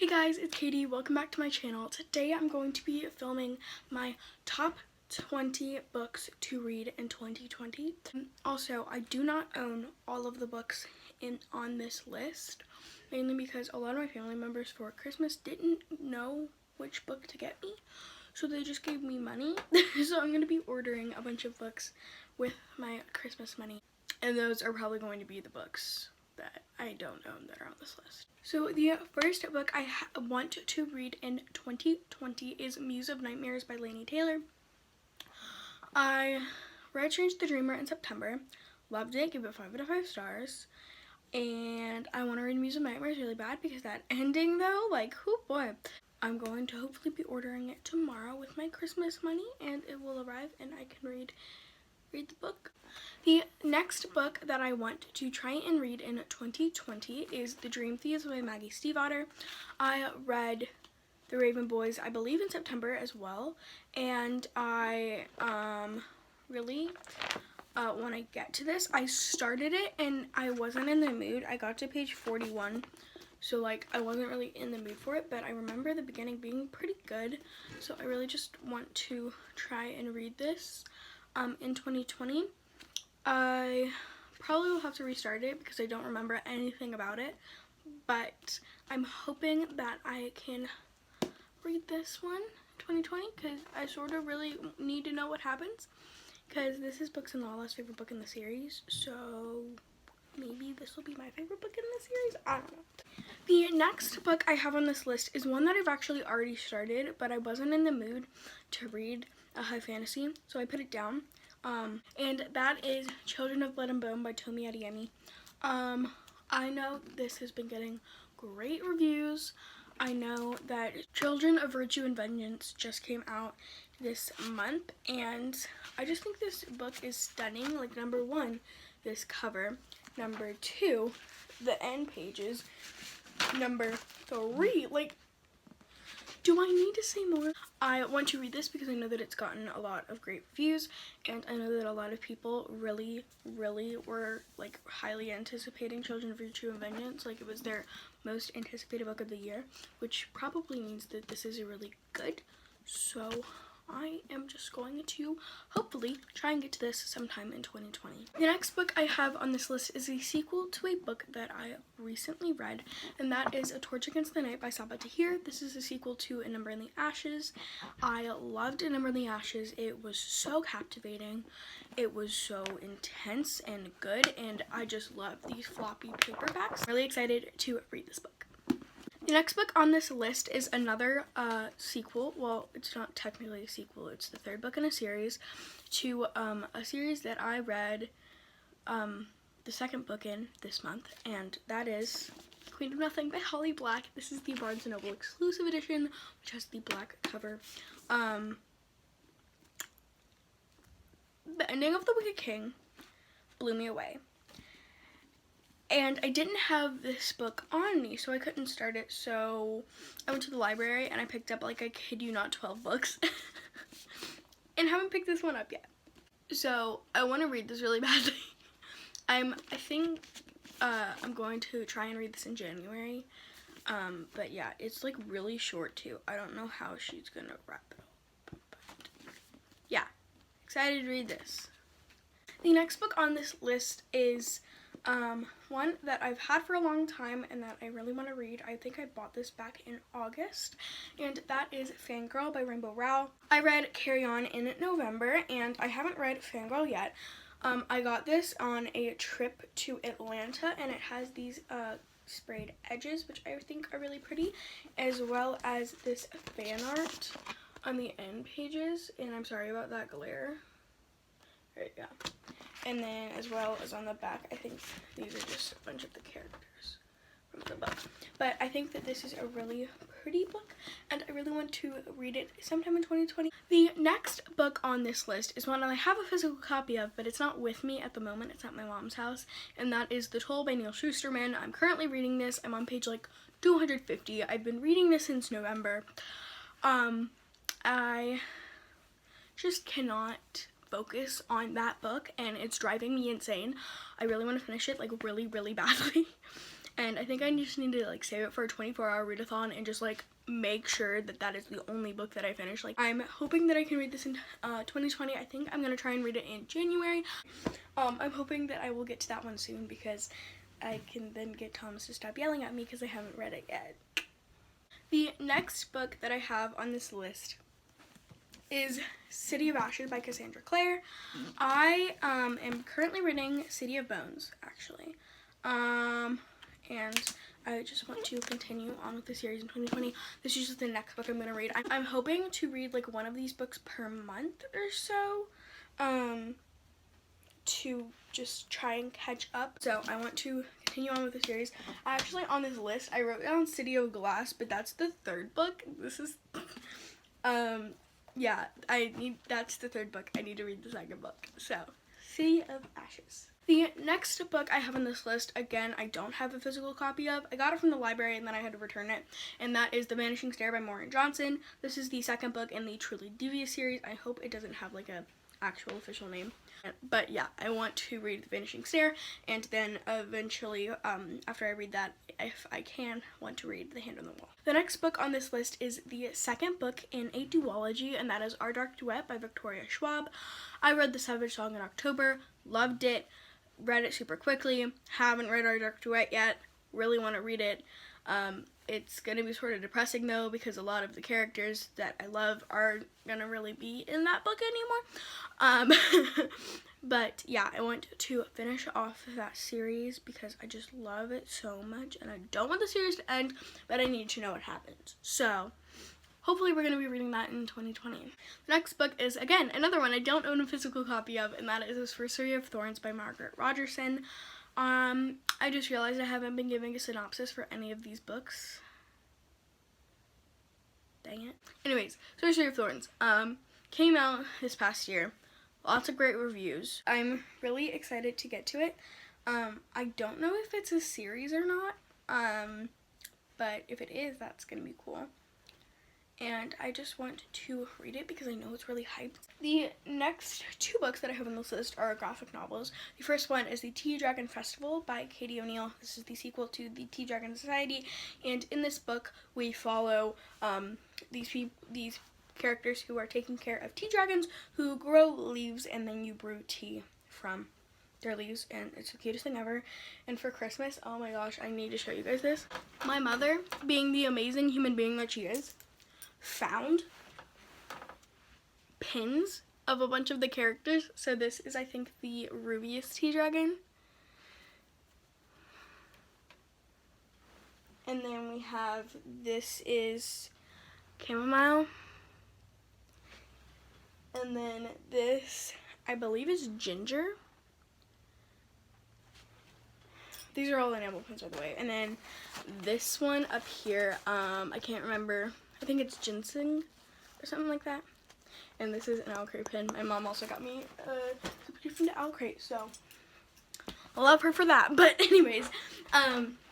Hey guys, it's Katie. Welcome back to my channel. Today I'm going to be filming my top 20 books to read in 2020. Also, I do not own all of the books on this list, mainly because a lot of my family members for Christmas didn't know which book to get me, so they just gave me money. So I'm going to be ordering a bunch of books with my Christmas money, and those are probably going to be the books that I don't own that are on this list. So the first book I want to read in 2020 is Muse of Nightmares by Laini Taylor. I read Strange the Dreamer in September, loved it, gave it 5 out of 5 stars, and I want to read Muse of Nightmares really bad because that ending though, like, oh boy. I'm going to hopefully be ordering it tomorrow with my Christmas money, and it will arrive and I can read the book. The next book that I want to try and read in 2020 is The Dream Thieves by Maggie Stiefvater. I read The Raven Boys, I believe, in September as well, and I really when I get to this, I started it and I wasn't in the mood. I got to page 41, so like I wasn't really in the mood for it, but I remember the beginning being pretty good, so I really just want to try and read this in 2020. I probably will have to restart it because I don't remember anything about it, but I'm hoping that I can read this one in 2020 because I sort of really need to know what happens, because this is Books and Lala's favorite book in the series, so maybe this will be my favorite book in the series. I don't know. The next book I have on this list is one that I've actually already started, but I wasn't in the mood to read a high fantasy, so I put it down. And that is Children of Blood and Bone by Tomi Adeyemi. I know this has been getting great reviews. I know that Children of Virtue and Vengeance just came out this month, and I just think this book is stunning. Like, number one, this cover. Number two, the end pages. Number three, like, do I need to say more? I want to read this because I know that it's gotten a lot of great reviews, and I know that a lot of people really were like highly anticipating Children of Virtue and Vengeance. Like, it was their most anticipated book of the year, which probably means that this is really good. So I am just going to hopefully try and get to this sometime in 2020. The next book I have on this list is a sequel to a book that I recently read, and that is A Torch Against the Night by Sabaa Tahir. This is a sequel to A Number in the Ashes. I loved A Number in the Ashes. It was so captivating. It was so intense and good, and I just love these floppy paperbacks. Really excited to read this book. The next book on this list is another sequel. Well, it's not technically a sequel. It's the third book in a series to a series that I read the second book in this month, and that is Queen of Nothing by Holly Black. This is the Barnes & Noble exclusive edition, which has the black cover. The ending of The Wicked King blew me away. And I didn't have this book on me, so I couldn't start it, so I went to the library and I picked up, like, I kid you not, 12 books. And haven't picked this one up yet. So I want to read this really badly. I think I'm going to try and read this in January. But yeah, it's like really short too. I don't know how she's gonna wrap it up. But yeah, excited to read this. The next book on this list is one that I've had for a long time and that I really want to read. I think I bought this back in August, and that is Fangirl by Rainbow Rowell. I read Carry On in November, and I haven't read Fangirl yet. I got this on a trip to Atlanta, and it has these sprayed edges, which I think are really pretty, as well as this fan art on the end pages, and I'm sorry about that glare. There you go. And then as well as on the back, I think these are just a bunch of the characters from the book. But I think that this is a really pretty book, and I really want to read it sometime in 2020. The next book on this list is one I have a physical copy of, but it's not with me at the moment. It's at my mom's house, and that is The Toll by Neil Shusterman. I'm currently reading this. I'm on page like 250. I've been reading this since November. I just cannot focus on that book, and it's driving me insane. I really want to finish it, like, really badly. and I think I just need to like save it for a 24-hour readathon and just like make sure that that is the only book that I finish. Like, I'm hoping that I can read this in 2020. I think I'm gonna try and read it in January. I'm hoping that I will get to that one soon because I can then get Thomas to stop yelling at me because I haven't read it yet. The next book that I have on this list is City of Ashes by Cassandra Clare. I am currently reading City of Bones, actually. And I just want to continue on with the series in 2020. This is just the next book I'm going to read. I'm hoping to read like one of these books per month or so, to just try and catch up. So I want to continue on with the series. Actually, on this list, I wrote down City of Glass, but that's the third book. This is, yeah, that's the third book. I need to read the second book. So, City of Ashes. The next book I have on this list, again, I don't have a physical copy of. I got it from the library and then I had to return it. And that is The Vanishing Stair by Maureen Johnson. This is the second book in the Truly Devious series. I hope it doesn't have like a actual official name. But yeah, I want to read The Vanishing Stair, and then eventually, after I read that, if I can, want to read The Hand on the Wall. The next book on this list is the second book in a duology, and that is Our Dark Duet by Victoria Schwab. I read The Savage Song in October, loved it, read it super quickly, haven't read Our Dark Duet yet, really want to read it. It's going to be sort of depressing though, because a lot of the characters that I love are going to really be in that book anymore. But yeah, I want to finish off that series because I just love it so much, and I don't want the series to end, but I need to know what happens. So hopefully we're going to be reading that in 2020. The next book is, again, another one I don't own a physical copy of, and that is The Sorcery of Thorns by Margaret Rogerson. I just realized I haven't been giving a synopsis for any of these books. Dang it. Anyways, Sorcery of Thorns, came out this past year. Lots of great reviews. I'm really excited to get to it. I don't know if it's a series or not, but if it is, that's gonna be cool. And I just want to read it because I know it's really hyped. The next two books that I have on this list are graphic novels. The first one is The Tea Dragon Festival by Katie O'Neill. This is the sequel to The Tea Dragon Society, and in this book we follow these characters who are taking care of tea dragons who grow leaves, and then you brew tea from their leaves, and it's the cutest thing ever. And for Christmas, oh my gosh, I need to show you guys this. My mother, being the amazing human being that she is, found pins of a bunch of the characters. So this is, I think, the rubiest tea dragon. And then we have, this is chamomile. And then this, I believe, is ginger. These are all enamel pins, by the way. And then this one up here, I can't remember. I think it's ginseng or something like that. And this is an Owl Crate pin. My mom also got me a super cute from the Owl Crate, so I love her for that. But anyways,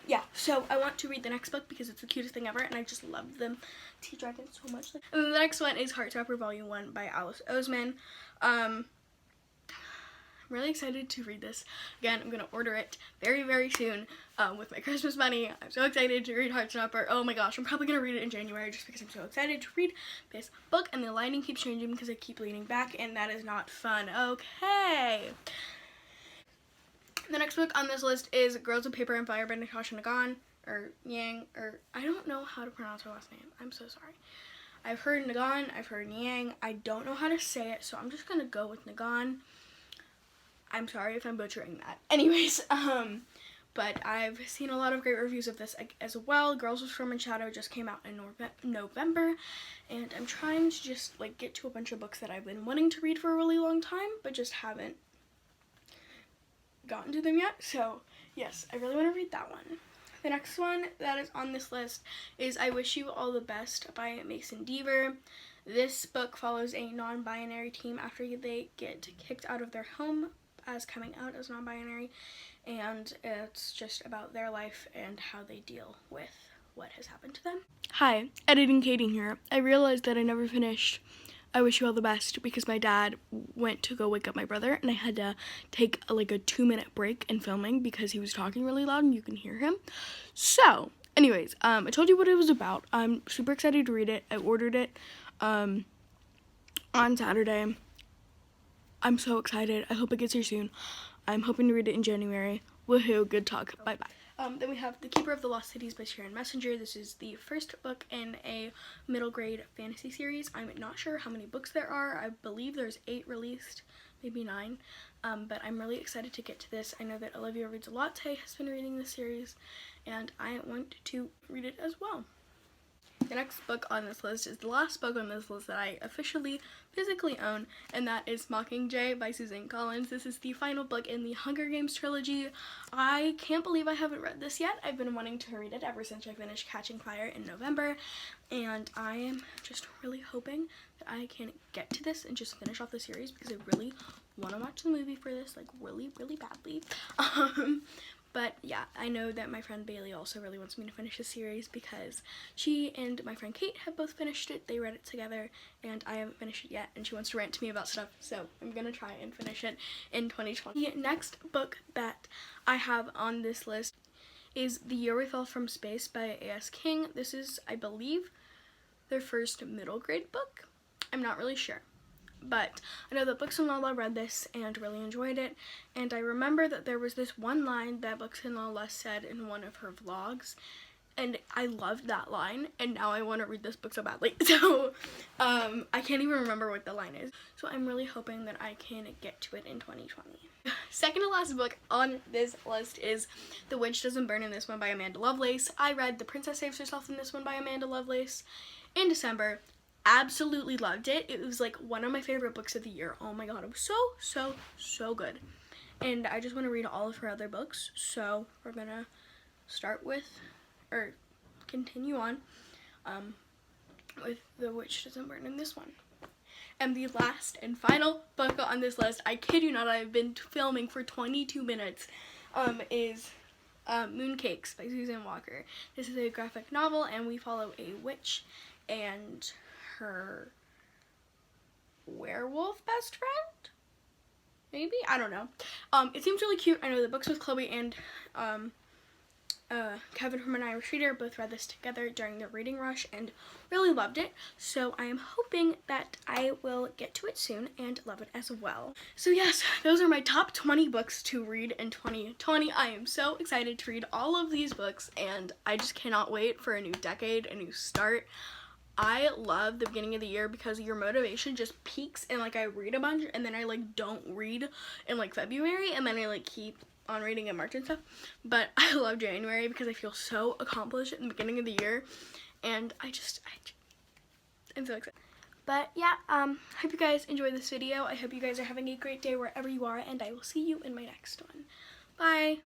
yeah, so I want to read the next book because it's the cutest thing ever, and I just love them tea dragons so much. And then the next one is Heartstopper Volume 1 by Alice Oseman. I'm really excited to read this. Again, I'm going to order it very, very soon with my Christmas money. I'm so excited to read Heartstopper. Oh my gosh, I'm probably going to read it in January just because I'm so excited to read this book, and the lighting keeps changing because I keep leaning back, and that is not fun. Okay. The next book on this list is Girls of Paper and Fire by Natasha Nagan, or Yang, or I don't know how to pronounce her last name. I'm so sorry. I've heard Nagan, I've heard Yang. I don't know how to say it, so I'm just going to go with Nagan. I'm sorry if I'm butchering that. Anyways, but I've seen a lot of great reviews of this as well. Girls with Storm and Shadow just came out in November, and I'm trying to just like get to a bunch of books that I've been wanting to read for a really long time, but just haven't gotten to them yet. So yes, I really want to read that one. The next one that is on this list is I Wish You All the Best by Mason Deaver. This book follows a non-binary team after they get kicked out of their home as coming out as non-binary, and it's just about their life and how they deal with what has happened to them. Hi, Editing Katie here. I realized that I never finished I wish you all the best because my dad went to go wake up my brother and I had to take like a 2-minute break in filming because he was talking really loud and you can hear him. So, anyways, I told you what it was about. I'm super excited to read it. I ordered it on Saturday. I'm so excited. I hope it gets here soon. I'm hoping to read it in January. Woohoo, good talk. Bye-bye. Then we have The Keeper of the Lost Cities by Sharon Messenger. This is the first book in a middle grade fantasy series. I'm not sure how many books there are. I believe there's 8 released, maybe 9. But I'm really excited to get to this. I know that Olivia Reads a Latte has been reading this series, and I want to read it as well. The next book on this list is the last book on this list that I officially physically own, and that is Mockingjay by Suzanne Collins. This is the final book in the Hunger Games trilogy. I can't believe I haven't read this yet. I've been wanting to read it ever since I finished Catching Fire in November, and I am just really hoping that I can get to this and just finish off the series because I really want to watch the movie for this, like really, really badly. But yeah, I know that my friend Bailey also really wants me to finish the series because she and my friend Kate have both finished it. They read it together and I haven't finished it yet, and she wants to rant to me about stuff, so I'm gonna try and finish it in 2020. The next book that I have on this list is The Year We Fell from Space by A.S. King. This is, I believe, their first middle grade book. I'm not really sure. But I know that Books and Lala read this and really enjoyed it, and I remember that there was this one line that Books and Lala said in one of her vlogs, and I loved that line, and now I want to read this book so badly. So I can't even remember what the line is. So I'm really hoping that I can get to it in 2020. Second to last book on this list is The Winch Doesn't Burn in this one by Amanda Lovelace. I read The Princess Saves Herself in this one by Amanda Lovelace in December. Absolutely loved it. It was like one of my favorite books of the year. Oh my god, it was so good. And I just want to read all of her other books. So we're gonna start with, or continue on with The Witch Doesn't Burn in this one. And the last and final book on this list, I kid you not, I've been filming for 22 minutes, is Mooncakes by Susan Walker. This is a graphic novel, and we follow a witch and her werewolf best friend? Maybe? I don't know. It seems really cute. I know the books with Chloe and Kevin from An Irish Reader both read this together during their reading rush and really loved it. So I am hoping that I will get to it soon and love it as well. So yes, those are my top 20 books to read in 2020. I am so excited to read all of these books, and I just cannot wait for a new decade, a new start. I love the beginning of the year because your motivation just peaks, and like I read a bunch and then I like don't read in like February, and then I like keep on reading in March and stuff. But I love January because I feel so accomplished in the beginning of the year, and I'm so excited. But yeah, hope you guys enjoyed this video. I hope you guys are having a great day wherever you are, and I will see you in my next one. Bye!